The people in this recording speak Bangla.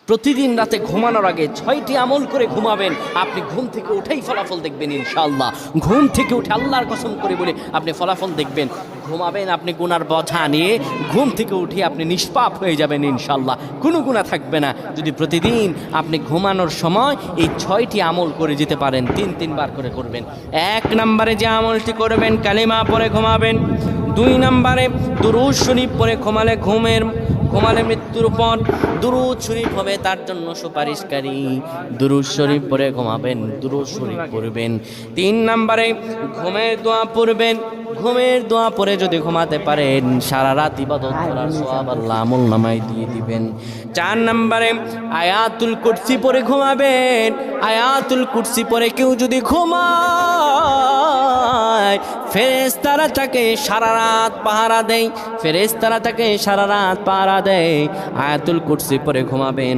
প্রতিদিন রাতে ঘুমানোর আগে 6টি আমল করে ঘুমাবেন। আপনি ঘুম থেকে উঠেই ফলাফল দেখবেন ইনশাআল্লাহ। ঘুম থেকে উঠে আল্লাহর কসম করে বলে আপনি ফলাফল দেখবেন। ঘুমাবেন আপনি গুনার বোঝা নিয়ে, ঘুম থেকে উঠে আপনি নিষ্পাপ হয়ে যাবেন ইনশাআল্লাহ, কোনো গুনাহ থাকবে না। যদি প্রতিদিন আপনি ঘুমানোর সময় এই 6টি আমল করে যেতে পারেন, 3বার করে করবেন। 1 নম্বরে যে আমলটি করবেন, কালিমা পড়ে ঘুমাবেন। 2 নম্বরে দুরূদ শরীফ পড়ে ঘুমালে মৃত্যুর পর দুরূদ শরীফ হবে তার জন্য সুপারিশকারী। দুরূদ শরীফ পড়ে ঘুমাবেন, দুরূদ শরীফ পড়বেন। 3 নম্বরে ঘুমের দোয়া পড়বেন। ঘুমের দোয়া পড়ে যদি ঘুমাতে পারেন, সারা রাত ইবাদত করার সওয়াব আল্লাহ আমলনামায় দিয়ে দিবেন। 4 নম্বরে আয়াতুল কুরসি পড়ে ঘুমাবেন। আয়াতুল কুরসি পড়ে কেউ যদি ঘুমায়, ফেরেশতারা তাকে সারা রাত পাহারা দেয়। ফেরেশতারা তাকে সারা রাত পাহারা দেয়। আয়াতুল কুরসি পড়ে ঘুমাবেন।